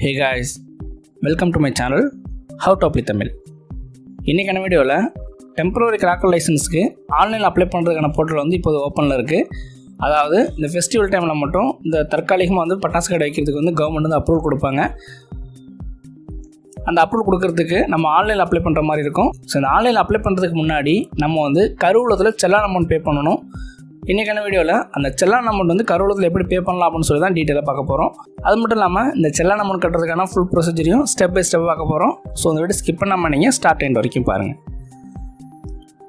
Hey guys, welcome to my channel How to Apply Tamil. இன்றைக்கான வீடியோவில் temporary cracker லைசன்ஸ்க்கு ஆன்லைனில் apply பண்ணுறதுக்கான portal வந்து இப்போது ஓப்பனில் இருக்குது. அதாவது இந்த ஃபெஸ்டிவல் டைமில் மட்டும் இந்த தற்காலிகமாக வந்து பட்டாசு கடை வைக்கிறதுக்கு வந்து கவர்மெண்ட் வந்து அப்ரூவல் கொடுப்பாங்க. அந்த அப்ரூவல் கொடுக்கறதுக்கு நம்ம ஆன்லைனில் அப்ளை பண்ணுற மாதிரி இருக்கும். ஸோ இந்த ஆன்லைனில் அப்ளை பண்ணுறதுக்கு முன்னாடி நம்ம வந்து கருவூலத்தில் செல்லான் அமௌண்ட் பே பண்ணணும். இன்றைக்கான வீடியோவில் அந்த செல்லான் அமௌண்ட் வந்து கருவூலத்தில் எப்படி பே பண்ணலாம் அப்படின்னு சொல்லி தான் டீட்டெயிலாக பார்க்க போகிறோம். அது மட்டும் இல்லாமல் இந்த செல்லான் அமௌண்ட் கட்டுறதுக்கான ஃபுல் ப்ரொசீஜரையும் ஸ்டெப் பை ஸ்டெப் பார்க்க போகிறோம். ஸோ இந்த வீடியோ ஸ்கிப் பண்ணாமல் நீங்கள் ஸ்டார்ட் எண்ட் வரைக்கும் பாருங்கள்.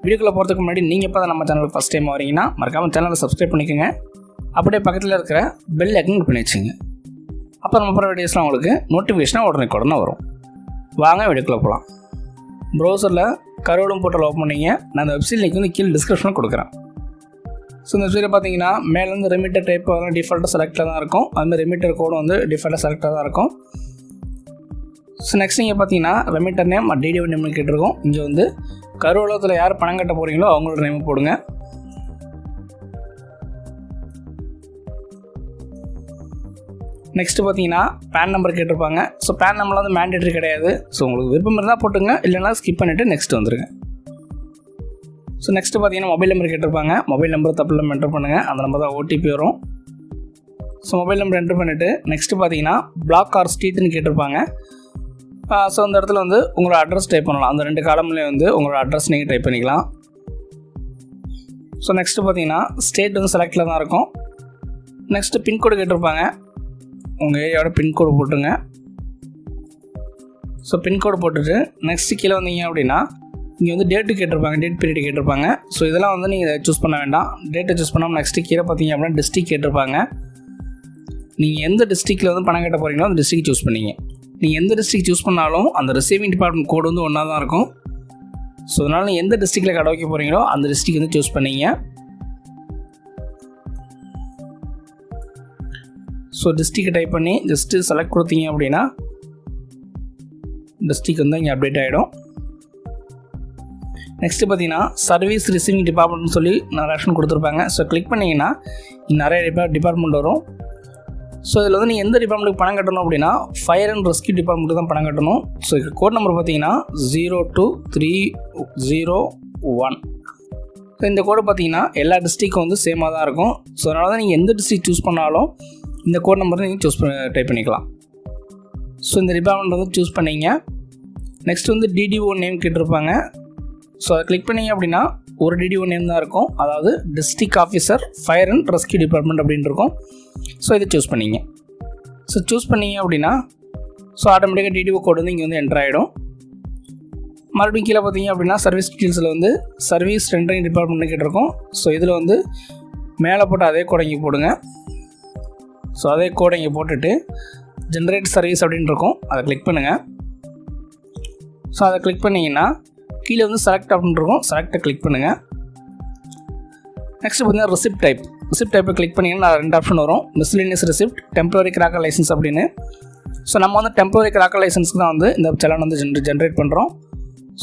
வீடியோக்குள்ளே போகிறதுக்கு முன்னாடி நீங்கள் இப்போ நம்ம சேனலுக்கு ஃபஸ்ட் டைம் வரீங்கன்னா மறக்காமல் சேனலை சப்ஸ்கிரைப் பண்ணிக்கோங்க. அப்படியே பக்கத்தில் இருக்கிற பெல் ஐக்கன் கிளிக் பண்ணி வச்சுங்க. அப்போ நம்ம போகிற வீடியோஸ்லாம் உங்களுக்கு நோட்டிஃபிகேஷனாக உடனே வரும். வாங்க வீடியோக்குள்ளே போகலாம். ப்ரௌசரில் கருவூலம் போர்ட்டல் ஓப்பன் பண்ணிங்க. நான் அந்த வெப்சைட் லிங்க் வந்து கீழே டிஸ்கிரிப்ஷனில் கொடுக்குறேன். ஸோ இந்த வெப்சைட்டில் பார்த்தீங்கன்னா மேலேருந்து ரெமிட்டர் டைப் வந்து டிஃபால்ட்டாக செலக்டாக தான் இருக்கும். அதுமாதிரி ரெமிட்டர் கோடு வந்து டிஃபால்ட்டாக செலக்டாக தான் இருக்கும். ஸோ நெக்ஸ்ட் நீங்கள் பார்த்தீங்கன்னா ரெமிட்டர் நேம் டிடிஓ நேம்னு கேட்டிருக்கோம். இங்கே வந்து கருவூலத்தில் யார் பணம் கட்ட போகிறீங்களோ அவங்களோட நேம் போடுங்க. நெக்ஸ்ட்டு பார்த்தீங்கன்னா பேன் நம்பர் கேட்டிருப்பாங்க. ஸோ பேன் நம்பரில் வந்து மேண்டேட்ரி கிடையாது. ஸோ உங்களுக்கு விருப்பம் இருந்தால் போட்டுங்க, இல்லைனா ஸ்கிப் பண்ணிவிட்டு நெக்ஸ்ட் வந்துடுங்க. ஸோ நெக்ஸ்ட்டு பார்த்தீங்கன்னா மொபைல் நம்பர் கேட்டிருப்பாங்க. மொபைல் நம்பர் தப்பு இல்லாமல் என்டர் பண்ணுங்கள். அந்த நம்பர் தான் ஓடிபி வரும். ஸோ மொபைல் நம்பர் என்டர் பண்ணிவிட்டு நெக்ஸ்ட்டு பார்த்தீங்கன்னா பிளாக் ஆர் ஸ்ட்ரீட்னு கேட்டிருப்பாங்க. ஸோ அந்த இடத்துல வந்து உங்களோட அட்ரஸ் டைப் பண்ணலாம். அந்த 2 காலம்லேயே வந்து உங்களோட அட்ரஸ் நீங்கள் டைப் பண்ணிக்கலாம். ஸோ நெக்ஸ்ட்டு பார்த்தீங்கன்னா ஸ்டேட் வந்து செலக்டில் தான் இருக்கும். நெக்ஸ்ட்டு பின்கோடு கேட்டிருப்பாங்க. உங்கள் ஏரியாவோட பின்கோடு போட்டுங்க. ஸோ பின்கோடு போட்டுட்டு நெக்ஸ்ட்டு கீழே வந்தீங்க அப்படின்னா இங்கே வந்து டேட்டு கேட்டிருப்பாங்க, டேட் பீரியட் கேட்டிருப்பாங்க. ஸோ இதெல்லாம் வந்து நீங்கள் சூஸ் பண்ண வேண்டாம். டேட்டை சூஸ் பண்ணாமல் நெக்ஸ்ட்டு கீழே பார்த்தீங்க அப்படின்னா டிஸ்ட்ரிக் கேட்டிருப்பாங்க. நீங்கள் எந்த டிஸ்ட்ரிக்டில் வந்து பணம் கட்ட போகிறீங்களோ அந்த டிஸ்ட்ரிக் சூஸ் பண்ணிங்க. நீங்கள் எந்த டிஸ்ட்ரிக் சூஸ் பண்ணாலும் அந்த ரிசீவிங் டிபார்ட்மெண்ட் கோடு வந்து ஒன்றா தான் இருக்கும். ஸோ அதனால் நீங்கள் எந்த டிஸ்ட்ரிக்டில் கடை வைக்க போகிறீங்களோ அந்த டிஸ்ட்ரிக் வந்து சூஸ் பண்ணிங்க. ஸோ டிஸ்ட்ரிக்டை டைப் பண்ணி ஜஸ்ட்டு செலக்ட் கொடுத்தீங்க அப்படின்னா டிஸ்ட்ரிக் வந்து இங்கே அப்டேட் ஆகிடும். நெக்ஸ்ட்டு பார்த்தீங்கன்னா சர்வீஸ் ரிசீவிங் டிபார்ட்மெண்ட்னு சொல்லி நான் ஆப்ஷன் கொடுத்துருப்பாங்க. ஸோ கிளிக் பண்ணிங்கன்னா இங்கே நிறைய டிபார்ட்மெண்ட் வரும். ஸோ இதில் வந்து நீங்கள் எந்த டிபார்ட்மெண்ட்டுக்கு பணம் கட்டணும் அப்படின்னா ஃபயர் அண்ட் ரெஸ்க்யூ டிபார்ட்மெண்ட்டுக்கு தான் பணம் கட்டணும். ஸோ கோட் நம்பர் பார்த்தீங்கன்னா 02301. ஸோ இந்த கோடு பார்த்தீங்கன்னா எல்லா டிஸ்ட்ரிக்கும் வந்து சேமாக தான் இருக்கும். ஸோ அதனால தான் நீங்கள் எந்த டிஸ்ட்ரிக் சூஸ் பண்ணாலும் இந்த கோட் நம்பரை நீங்கள் டைப் பண்ணிக்கலாம். ஸோ இந்த டிபார்ட்மெண்ட் வந்து சூஸ் பண்ணிங்க. நெக்ஸ்ட் வந்து டிடிஓ நேம் கேட்டிருப்பாங்க. ஸோ அதை கிளிக் பண்ணிங்க அப்படின்னா ஒரு டிடிஓ நேம் தான் இருக்கும். அதாவது district officer fire and rescue department அப்படின்னு இருக்கும். ஸோ இதை சூஸ் பண்ணிங்க. ஸோ சூஸ் பண்ணிங்க அப்படின்னா ஸோ ஆட்டோமேட்டிக்காக டிடிஓ கோடு வந்து இங்கே வந்து என்டர் ஆகிடும். மறுபடியும் கீழே பார்த்தீங்க அப்படின்னா சர்வீஸ் டீட்டெயில்ஸில் வந்து சர்வீஸ் ரெண்டரிங் டிபார்ட்மெண்ட்னு கேட்டிருக்கோம். ஸோ இதில் வந்து மேலே போட்டு அதே கோடை இங்கே போடுங்க. ஸோ அதே கோடை இங்கே போட்டுட்டு ஜென்ரேட் சர்வீஸ் அப்படின்னு இருக்கும். அதை கிளிக் பண்ணுங்கள். ஸோ அதை கிளிக் பண்ணிங்கன்னா கீழே வந்து செலக்ட் அப்படின்னு இருக்கும். செலக்டை கிளிக் பண்ணுங்கள். நெக்ஸ்ட் பார்த்தீங்கன்னா ரிசிப்ட் டைப்பை கிளிக் பண்ணிங்கன்னா 2 ஆப்ஷன் வரும். Miscellaneous receipt, temporary cracker licence அப்படின்னு. ஸோ நம்ம வந்து டெம்பரரி கிராக்கர் லைசன்ஸ்க்கு தான் வந்து இந்த செலான் வந்து ஜென்ரேட் பண்ணுறோம்.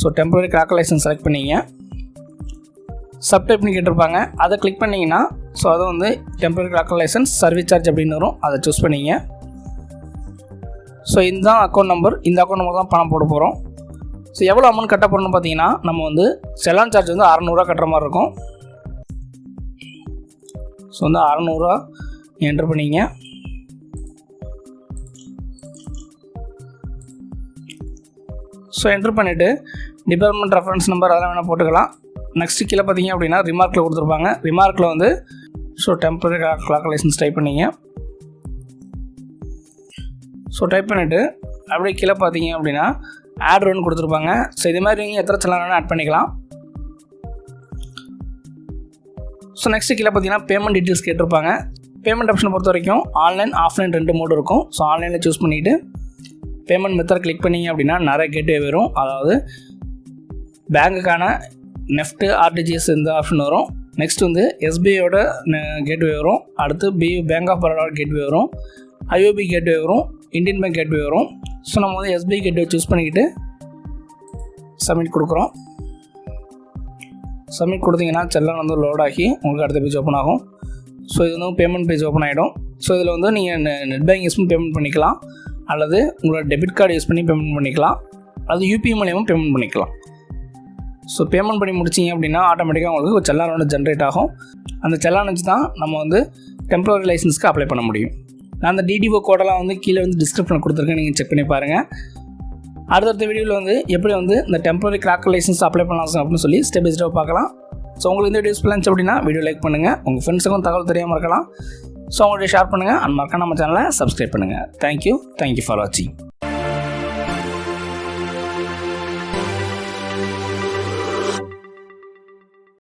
So temporary cracker licence select பண்ணிங்க. சப்டைப்னு கேட்டிருப்பாங்க. அதை கிளிக் பண்ணிங்கன்னா ஸோ அது வந்து temporary cracker licence service charge அப்படின்னு வரும். அதை சூஸ் பண்ணிங்க. ஸோ இதுதான் அக்கௌண்ட் நம்பர். இந்த அக்கௌண்ட் நம்பர் தான் பணம் போட போகிறோம். ஸோ எவ்வளோ அமௌண்ட் கட்ட போகிறோம்னு பார்த்தீங்கன்னா நம்ம வந்து செலான் சார்ஜ் வந்து 600 கட்டுற மாதிரி இருக்கும். ஸோ வந்து 600 என்ட்ரு பண்ணிங்க. ஸோ என்ட்ரு பண்ணிவிட்டு டிபார்ட்மெண்ட் ரெஃபரன்ஸ் நம்பர் அதெல்லாம் வேணால் போட்டுக்கலாம். நெக்ஸ்ட்டு கீழே பார்த்தீங்க அப்படின்னா ரிமார்க்கில் கொடுத்துருப்பாங்க. ரிமார்க்கில் வந்து so temporary cracker licence type பண்ணிங்க. ஸோ டைப் பண்ணிவிட்டு அப்படியே கீழே பார்த்தீங்க அப்படின்னா ஆட் ஒன்று கொடுத்துருப்பாங்க. ஸோ இது மாதிரி நீங்கள் எத்தனை செலான் வேணால் ஆட் பண்ணிக்கலாம். ஸோ நெக்ஸ்ட்டு கீழே பார்த்தீங்கன்னா பேமெண்ட் டீட்டெயில்ஸ் கேட்டிருப்பாங்க. பேமெண்ட் ஆப்ஷனை பொறுத்த வரைக்கும் ஆன்லைன் ஆஃப்லைன் 2 மோடு இருக்கும். ஸோ ஆன்லைனில் சூஸ் பண்ணிவிட்டு பேமெண்ட் மெத்தட் கிளிக் பண்ணிங்க அப்படின்னா நிறைய கேட்வே வரும். அதாவது பேங்குக்கான நெஃப்ட்டு ஆர்டிஜிஎஸ் இந்த ஆப்ஷன் வரும். நெக்ஸ்ட் வந்து எஸ்பிஐயோட கேட்வே வரும். அடுத்து பேங்க் ஆஃப் பரோடா கேட்வே வரும். ஐஓபி கேட்வே வரும். இந்தியன் பேங்க் கேட்வே வரும். ஸோ நம்ம வந்து எஸ்பிஐ கேட்வே சூஸ் பண்ணிக்கிட்டு சப்மிட் கொடுக்குறோம். சப்மிட் கொடுத்தீங்கன்னா செல்லான் வந்து லோட் ஆகி உங்களுக்கு அடுத்த பேஜ் ஓப்பன் ஆகும். ஸோ இது வந்து பேமெண்ட் பேஜ் ஓப்பன் ஆகிடும். ஸோ இதில் வந்து நீங்கள் நெட் பேங்கிங் யூஸ் பண்ணி பேமெண்ட் பண்ணிக்கலாம். அல்லது உங்களோட டெபிட் கார்டு யூஸ் பண்ணி பேமெண்ட் பண்ணிக்கலாம், அல்லது யூபிஐ மூலியமாக பேமெண்ட் பண்ணிக்கலாம். ஸோ பேமெண்ட் பண்ணி முடிச்சிங்க அப்படின்னா ஆட்டோமேட்டிக்காக உங்களுக்கு ஒரு செல்லான் ஒன்று ஜென்ரேட் ஆகும். அந்த செல்லான் வச்சு தான் நம்ம வந்து டெம்பரரி லைசன்ஸ்க்கு அப்ளை பண்ண முடியும். நான் அந்த டிடிஓ கோடெல்லாம் வந்து கீழே வந்து டிஸ்கிரிப்ஷனில் கொடுத்துருக்கேன், நீங்கள் செக் பண்ணி பாருங்கள். அடுத்தடுத்த வீடியோவில் வந்து எப்படி வந்து இந்த டெம்பரரி கிராக்கர் லைசன்ஸ் அப்ளை பண்ணலாம் அப்படின்னு சொல்லி ஸ்டெப் பை ஸ்டெப் பார்க்கலாம். ஸோ உங்களுக்கு இந்த வீடியோ யூஸ்ஃபுல்லாக இருந்துச்சு அப்படின்னா வீடியோ லைக் பண்ணுங்கள், உங்கள் ஃப்ரெண்ட்ஸுக்கும் தகவல் தெரியாமல் இருக்கலாம். ஸோ அவங்கள்ட்ட ஷேர் பண்ணுங்கள், அண்ட் மறக்காம நம்ம சேனலை சப்ஸ்கிரைப் பண்ணுங்கள். தேங்க்யூ ஃபார் வாட்சிங்.